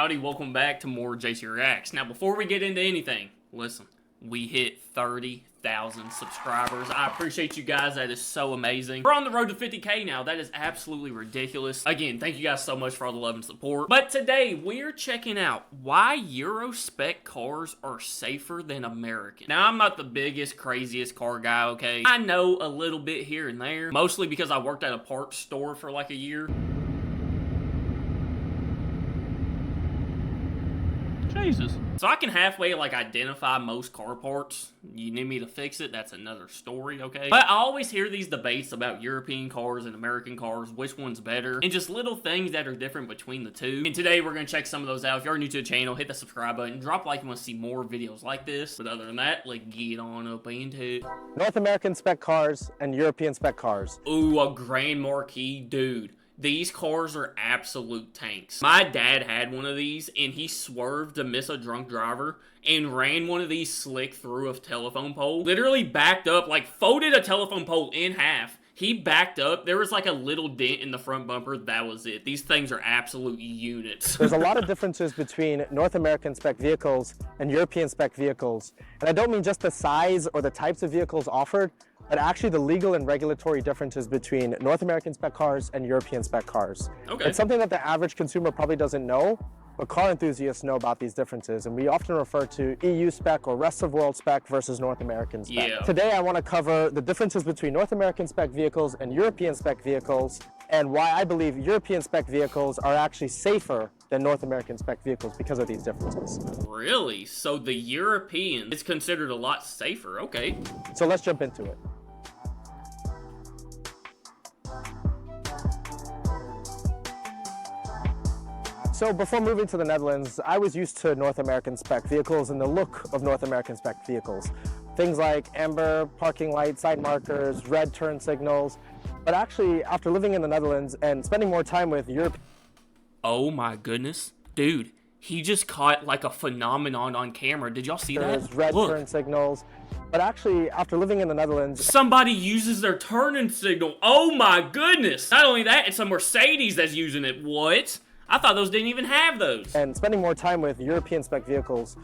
howdy, welcome back to more JTReacts. Now, before we get into anything, listen, we hit 30,000 subscribers. I appreciate you guys, that is so amazing. We're on the road to 50K now, that is absolutely ridiculous. Again, thank you guys so much for all the love and support. But today, we're checking out why Euro-Spec cars are safer than American. Now, I'm not the biggest, craziest car guy, okay? I know a little bit here and there, mostly because I worked at a parts store for like a year. Jesus. So I can halfway like identify most car parts. You need me to fix it, that's another story, okay? But I always hear these debates about European cars and American cars, which one's better, and just little things that are different between the two. And today we're gonna check some of those out. If you're new to the channel, hit the subscribe button, drop a like if you want to see more videos like this. But other than that, let's get on up into it. North American spec cars and European spec cars. Ooh, a Grand Marquis, dude. These cars are absolute tanks. My dad had one of these, and he swerved to miss a drunk driver and ran one of these slick through a telephone pole. Literally backed up, like folded a telephone pole in half. He backed up. There was like a little dent in the front bumper. That was it. These things are absolute units. There's a lot of differences between North American spec vehicles and European spec vehicles. And I don't mean just the size or the types of vehicles offered, but actually the legal and regulatory differences between North American spec cars and European spec cars. Okay. It's something that the average consumer probably doesn't know, but car enthusiasts know about these differences, and we often refer to EU spec or rest of world spec versus North American spec. Yeah. Today I want to cover the differences between North American spec vehicles and European spec vehicles, and why I believe European spec vehicles are actually safer than North American spec vehicles because of these differences. Really? So the European is considered a lot safer, okay. So let's jump into it. So before moving to the Netherlands, I was used to North American spec vehicles and the look of North American spec vehicles. Things like amber parking lights, side markers, red turn signals. But actually, after living in the Netherlands and spending more time with Europe... Oh my goodness. Dude, he just caught like a phenomenon on camera. Did y'all see that? There's red turn signals. But actually, after living in the Netherlands... Somebody uses their turning signal. Oh my goodness. Not only that, it's a Mercedes that's using it. What? I thought those didn't even have those. And spending more time with European spec vehicles,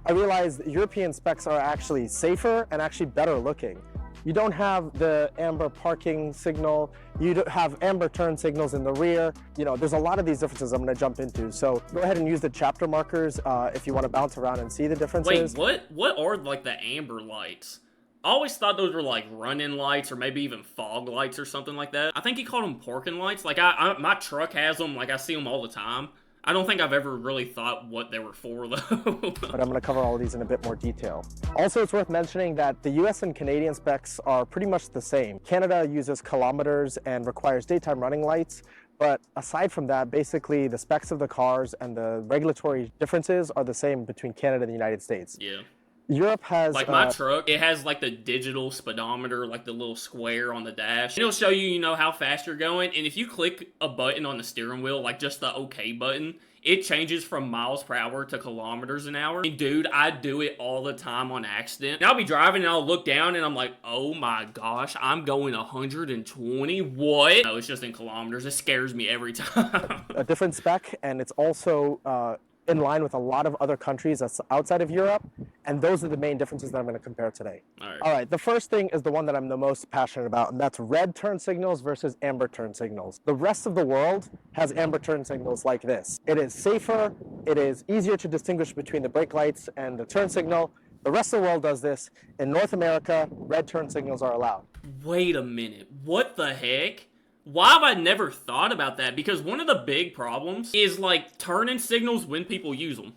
I realized European specs are actually safer and actually better looking. You don't have the amber parking signal, you don't have amber turn signals in the rear. You know, there's a lot of these differences I'm gonna jump into. So go ahead and use the chapter markers if you wanna bounce around and see the differences. Wait, what are like the amber lights? I always thought those were like run-in lights or maybe even fog lights or something like that. I think he called them parking lights. Like my truck has them, like I see them all the time. I don't think I've ever really thought what they were for though. But I'm gonna cover all of these in a bit more detail. Also, it's worth mentioning that the US and Canadian specs are pretty much the same. Canada uses kilometers and requires daytime running lights. But aside from that, basically the specs of the cars and the regulatory differences are the same between Canada and the United States. Yeah. Europe has... Like my truck, it has like the digital speedometer, like the little square on the dash. It'll show you, you know, how fast you're going. And if you click a button on the steering wheel, like just the OK button, it changes from miles per hour to kilometers an hour. And dude, I do it all the time on accident. And I'll be driving and I'll look down and I'm like, oh my gosh, I'm going 120. What? No, it's just in kilometers. It scares me every time. A different spec, and it's also... in line with a lot of other countries that's outside of Europe, and those are the main differences that I'm going to compare today. All right, the first thing is the one that I'm the most passionate about, and that's red turn signals versus amber turn signals. The rest of the world has amber turn signals like this. It is safer, it is easier to distinguish between the brake lights and the turn signal. The rest of the world does this. In North America, red turn signals are allowed. Wait a minute, what the heck? Why have I never thought about that? Because one of the big problems is like turning signals when people use them.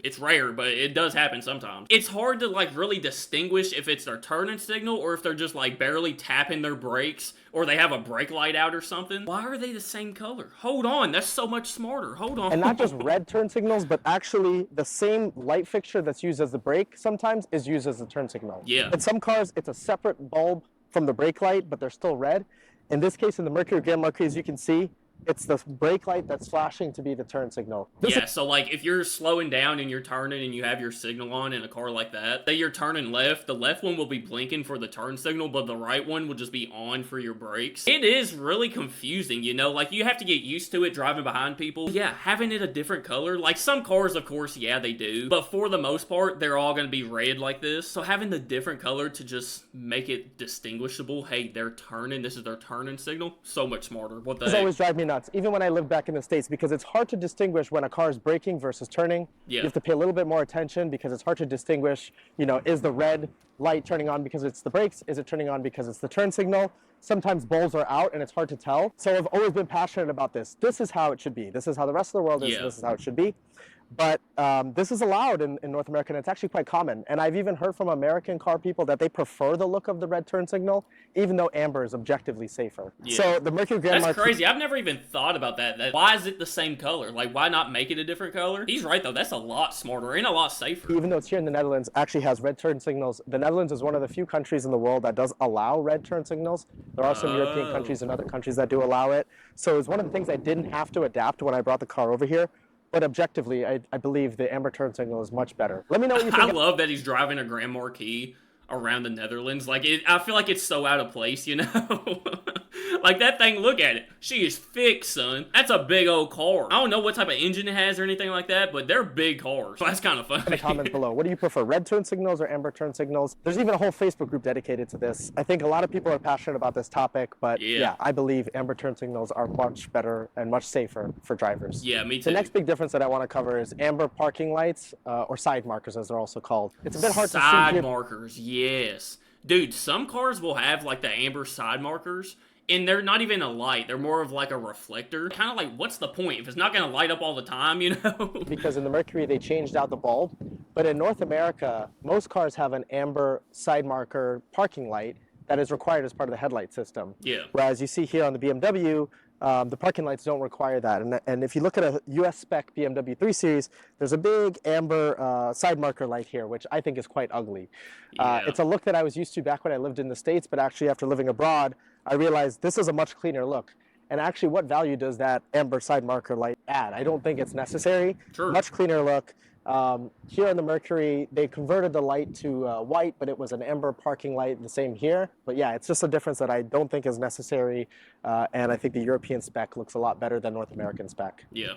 It's rare, but it does happen sometimes. It's hard to like really distinguish if it's their turning signal or if they're just like barely tapping their brakes or they have a brake light out or something. Why are they the same color? Hold on, that's so much smarter. Hold on. And not just red turn signals, but actually the same light fixture that's used as the brake sometimes is used as the turn signal. Yeah. In some cars, it's a separate bulb from the brake light, but they're still red. In this case, in the Mercury Grand Marquis, as you can see, It's the brake light that's flashing to be the turn signal. Yeah, so like if you're slowing down and you're turning and you have your signal on in a car like that, say you're turning left, the left one will be blinking for the turn signal, but the right one will just be on for your brakes. It is really confusing, you know, like you have to get used to it driving behind people. Yeah, having it a different color, like some cars, of course, yeah, they do, but for the most part, they're all going to be red like this. So having the different color to just make it distinguishable, hey, they're turning, this is their turning signal, so much smarter. What the heck? This always drives me nuts, even when I lived back in the States, because it's hard to distinguish when a car is braking versus turning. Yeah. You have to pay a little bit more attention because it's hard to distinguish, you know, is the red light turning on because it's the brakes? Is it turning on because it's the turn signal? Sometimes bulbs are out and it's hard to tell. So I've always been passionate about this. This is how it should be. This is how the rest of the world is. Yeah. This is how it should be. But this is allowed in North America, and it's actually quite common. And I've even heard from American car people that they prefer the look of the red turn signal, even though amber is objectively safer. Yeah. So the Mercury Grand That's crazy. I've never even thought about that. Why is it the same color? Like, why not make it a different color? He's right, though. That's a lot smarter and a lot safer. Even though it's here in the Netherlands, actually has red turn signals. The Netherlands is one of the few countries in the world that does allow red turn signals. There are some European countries and other countries that do allow it. So it's one of the things I didn't have to adapt when I brought the car over here. But objectively, I believe the amber turn signal is much better. Let me know what you think. I love that he's driving a Grand Marquis around the Netherlands. Like, I feel like it's so out of place, you know? Like, that thing, look at it. She is thick, son. That's a big old car. I don't know what type of engine it has or anything like that, but they're big cars. So that's kind of funny. In the comments below, what do you prefer, red turn signals or amber turn signals? There's even a whole Facebook group dedicated to this. I think a lot of people are passionate about this topic, but yeah, I believe amber turn signals are much better and much safer for drivers. Yeah, me too. The next big difference that I want to cover is amber parking lights, or side markers as they're also called. It's a bit hard to see here. Side markers, yes. Dude, some cars will have like the amber side markers, and they're not even a light. They're more of like a reflector. Kind of like, what's the point if it's not going to light up all the time, you know? Because in the Mercury, they changed out the bulb. But in North America, most cars have an amber side marker parking light that is required as part of the headlight system. Yeah. Whereas you see here on the BMW, the parking lights don't require that. And if you look at a Spec BMW 3 Series, there's a big amber side marker light here, which I think is quite ugly. It's a look that I was used to back when I lived in the States, but actually after living abroad, I realized this is a much cleaner look. And actually, what value does that amber side marker light add? I don't think it's necessary. Sure. Much cleaner look. Here on the Mercury, they converted the light to white, but it was an amber parking light, the same here. But yeah, it's just a difference that I don't think is necessary, and I think the European spec looks a lot better than North American spec. Yeah.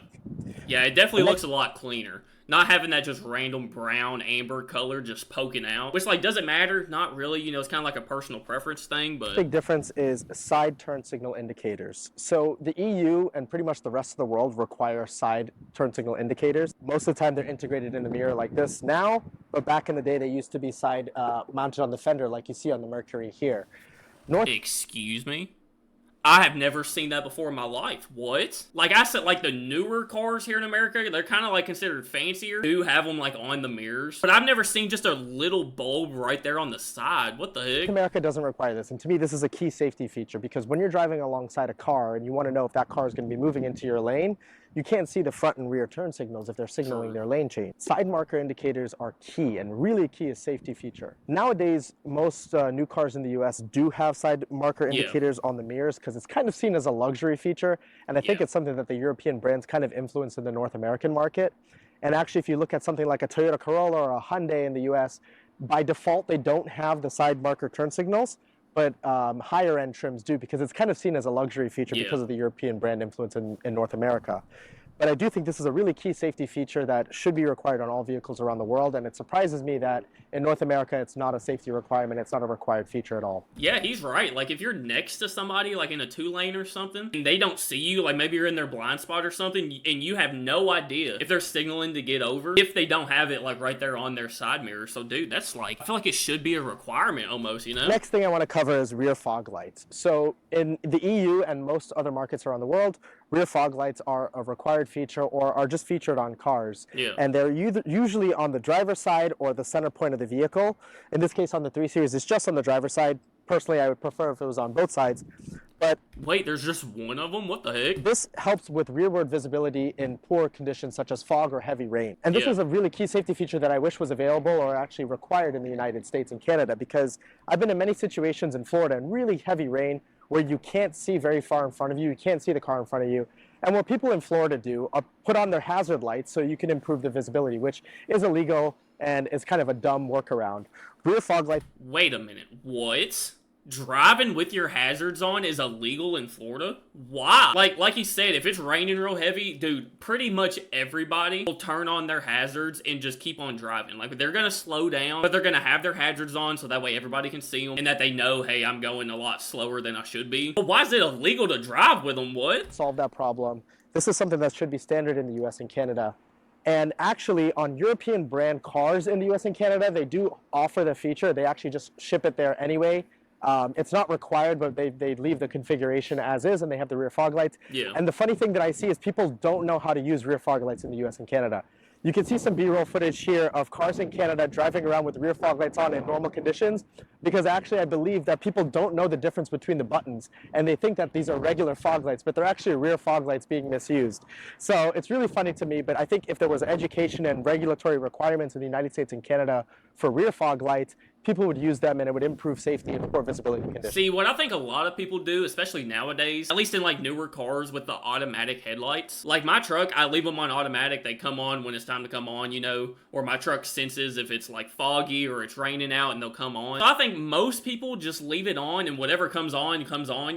Yeah, it definitely looks a lot cleaner. Not having that just random brown, amber color just poking out. Which, like, doesn't matter. Not really. You know, it's kind of like a personal preference thing, but... The big difference is side turn signal indicators. So the EU and pretty much the rest of the world require side turn signal indicators. Most of the time, they're integrated in the mirror like this now, but back in the day, they used to be side mounted on the fender like you see on the Mercury here. Excuse me? I have never seen that before in my life. What? Like I said, like the newer cars here in America, they're kind of like considered fancier. Do have them like on the mirrors. But I've never seen just a little bulb right there on the side. What the heck? America doesn't require this. And to me, this is a key safety feature because when you're driving alongside a car and you want to know if that car is going to be moving into your lane, you can't see the front and rear turn signals if they're signaling their lane change. Side marker indicators are key, and really key is safety feature. Nowadays, most new cars in the US do have side marker indicators on the mirrors because it's kind of seen as a luxury feature, and I think it's something that the European brands kind of influence in the North American market. And actually, if you look at something like a Toyota Corolla or a Hyundai in the US, by default, they don't have the side marker turn signals, but higher end trims do because it's kind of seen as a luxury feature because of the European brand influence in North America. But I do think this is a really key safety feature that should be required on all vehicles around the world, and it surprises me that in North America it's not a safety requirement, it's not a required feature at all. Yeah, he's right. Like if you're next to somebody like in a 2-lane or something, and they don't see you, like maybe you're in their blind spot or something, and you have no idea if they're signaling to get over, if they don't have it like right there on their side mirror. So dude, that's like, I feel like it should be a requirement almost, you know? Next thing I want to cover is rear fog lights. So in the EU and most other markets around the world, rear fog lights are a required feature or are just featured on cars. Yeah. And they're usually on the driver's side or the center point of the vehicle. In this case, on the 3 Series, it's just on the driver's side. Personally, I would prefer if it was on both sides. But wait, there's just one of them? What the heck? This helps with rearward visibility in poor conditions such as fog or heavy rain. And this is a really key safety feature that I wish was available or actually required in the United States and Canada, because I've been in many situations in Florida in really heavy rain where you can't see very far in front of you. You can't see the car in front of you. And what people in Florida do are put on their hazard lights so you can improve the visibility, which is illegal and is kind of a dumb workaround. Rear fog lights. Wait a minute. What? Driving with your hazards on is illegal in Florida? Why? Like you said, if it's raining real heavy, dude, pretty much everybody will turn on their hazards and just keep on driving. Like, they're gonna slow down, but they're gonna have their hazards on so that way everybody can see them and that they know, hey, I'm going a lot slower than I should be. But why is it illegal to drive with them? What? Solve that problem. This is something that should be standard in the US and Canada. And actually, on European brand cars in the US and Canada, they do offer the feature. They actually just ship it there anyway. It's not required, but they leave the configuration as is, and they have the rear fog lights. Yeah. And the funny thing that I see is people don't know how to use rear fog lights in the US and Canada. You can see some B-roll footage here of cars in Canada driving around with rear fog lights on in normal conditions, because actually I believe that people don't know the difference between the buttons, and they think that these are regular fog lights, but they're actually rear fog lights being misused. So it's really funny to me, but I think if there was education and regulatory requirements in the United States and Canada for rear fog lights, people would use them and it would improve safety in poor visibility conditions. See, what I think a lot of people do, especially nowadays, at least in like newer cars with the automatic headlights, like my truck, I leave them on automatic. They come on when it's time to come on, you know, or my truck senses if it's like foggy or it's raining out and they'll come on. So I think most people just leave it on and whatever comes on,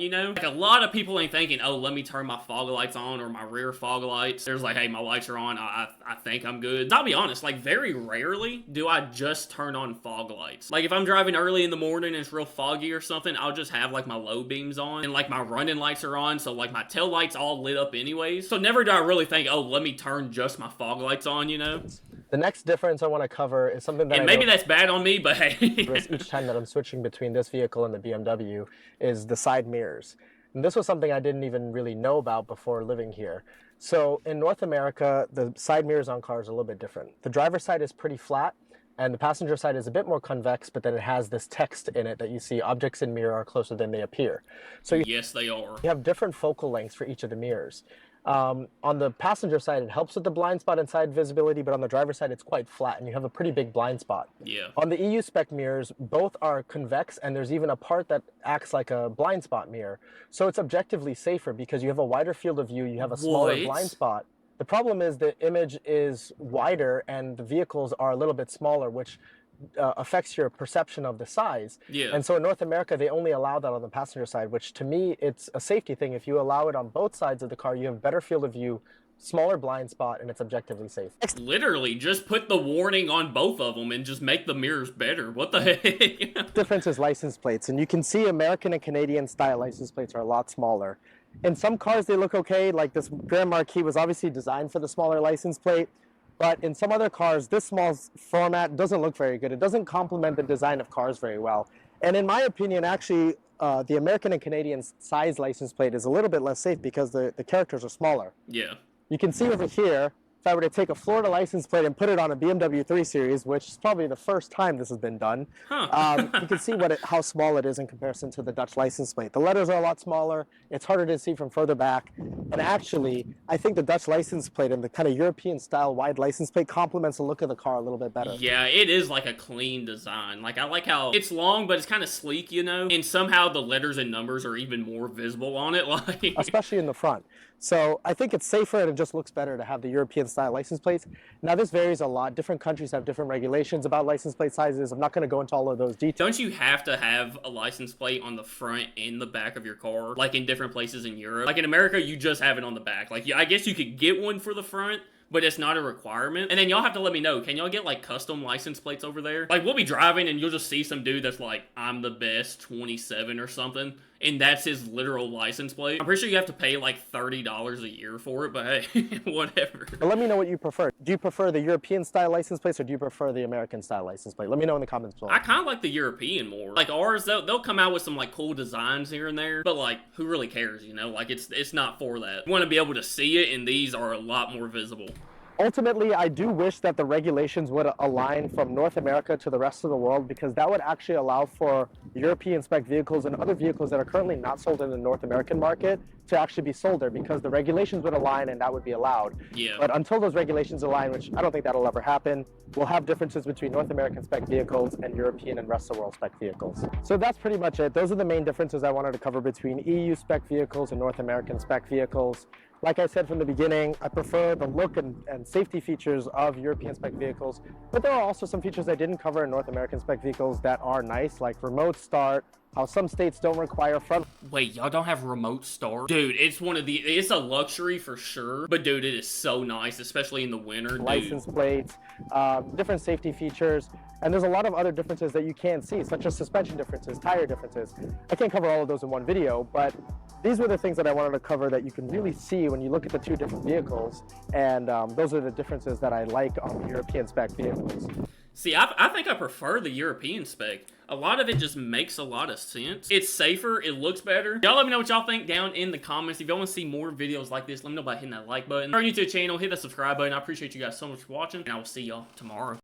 you know? Like a lot of people ain't thinking, oh, let me turn my fog lights on or my rear fog lights. There's like, hey, my lights are on. I think I'm good. I'll be honest, like very rarely do I just turn on fog lights. Like if I'm driving early in the morning and it's real foggy or something, I'll just have like my low beams on and like my running lights are on, so like my tail lights all lit up anyways. So never do I really think, oh, let me turn just my fog lights on, you know? The next difference I want to cover is something that maybe that's bad on me, but hey. Each time that I'm switching between this vehicle and the BMW is the side mirrors. And this was something I didn't even really know about before living here. So in North America, the side mirrors on cars are a little bit different. The driver's side is pretty flat, and the passenger side is a bit more convex, but then it has this text in it that you see objects in mirror are closer than they appear. So yes, they are. You have different focal lengths for each of the mirrors. On the passenger side, it helps with the blind spot and side visibility, but on the driver's side, it's quite flat, and you have a pretty big blind spot. Yeah. On the EU-Spec mirrors, both are convex, and there's even a part that acts like a blind spot mirror. So it's objectively safer because you have a wider field of view, you have a smaller blind spot. The problem is the image is wider, and the vehicles are a little bit smaller, which affects your perception of the size. Yeah. And so in North America, they only allow that on the passenger side, which to me, it's a safety thing. If you allow it on both sides of the car, you have better field of view, smaller blind spot, and it's objectively safe. Literally, just put the warning on both of them and just make the mirrors better. What the heck? Difference is license plates, and you can see American and Canadian style license plates are a lot smaller. In some cars, they look okay, like this Grand Marquis was obviously designed for the smaller license plate. But in some other cars, this small format doesn't look very good. It doesn't complement the design of cars very well. And in my opinion, actually, the American and Canadian size license plate is a little bit less safe because the characters are smaller. Yeah. You can see over here, if I were to take a Florida license plate and put it on a BMW 3 Series, which is probably the first time this has been done, you can see how small it is in comparison to the Dutch license plate. The letters are a lot smaller. It's harder to see from further back. And actually, I think the Dutch license plate and the kind of European-style wide license plate complements the look of the car a little bit better. Yeah, it is like a clean design. Like, I like how it's long, but it's kind of sleek, you know? And somehow the letters and numbers are even more visible on it. Like, especially in the front. So I think it's safer and it just looks better to have the European-style license plates. Now, this varies a lot. Different countries have different regulations about license plate sizes. I'm not going to go into all of those details. Don't you have to have a license plate on the front and the back of your car, like in different places in Europe? Like in America, you just have it on the back. Like, I guess you could get one for the front, but it's not a requirement. And then y'all have to let me know, can y'all get like custom license plates over there? Like, we'll be driving and you'll just see some dude that's like, I'm the best 27 or something, and that's his literal license plate. I'm pretty sure you have to pay like $30 a year for it, but hey, whatever. But let me know what you prefer. Do you prefer the European style license plates or do you prefer the American style license plate? Let me know in the comments below. I kind of like the European more. Like ours, they'll come out with some like cool designs here and there, but like, who really cares, you know? Like, it's not for that. You want to be able to see it, and these are a lot more visible. Ultimately, I do wish that the regulations would align from North America to the rest of the world, because that would actually allow for European spec vehicles and other vehicles that are currently not sold in the North American market to actually be sold there, because the regulations would align and that would be allowed. Yeah. But until those regulations align, which I don't think that'll ever happen, we'll have differences between North American spec vehicles and European and rest of the world spec vehicles. So that's pretty much it. Those are the main differences I wanted to cover between EU spec vehicles and North American spec vehicles. Like I said from the beginning, I prefer the look and safety features of European spec vehicles, but there are also some features I didn't cover in North American spec vehicles that are nice, like remote start, how some states don't require front... Wait, y'all don't have remote start? Dude, it's a luxury for sure, but dude, it is so nice, especially in the winter, dude. License plates, different safety features, and there's a lot of other differences that you can't see, such as suspension differences, tire differences. I can't cover all of those in one video, but these were the things that I wanted to cover that you can really see when you look at the two different vehicles, and those are the differences that I like on the European spec vehicles. See, I think I prefer the European spec. A lot of it just makes a lot of sense. It's safer, it looks better. Y'all let me know what y'all think down in the comments. If y'all want to see more videos like this, let me know by hitting that like button. If you're new to the channel, hit that subscribe button. I appreciate you guys so much for watching, and I will see y'all tomorrow.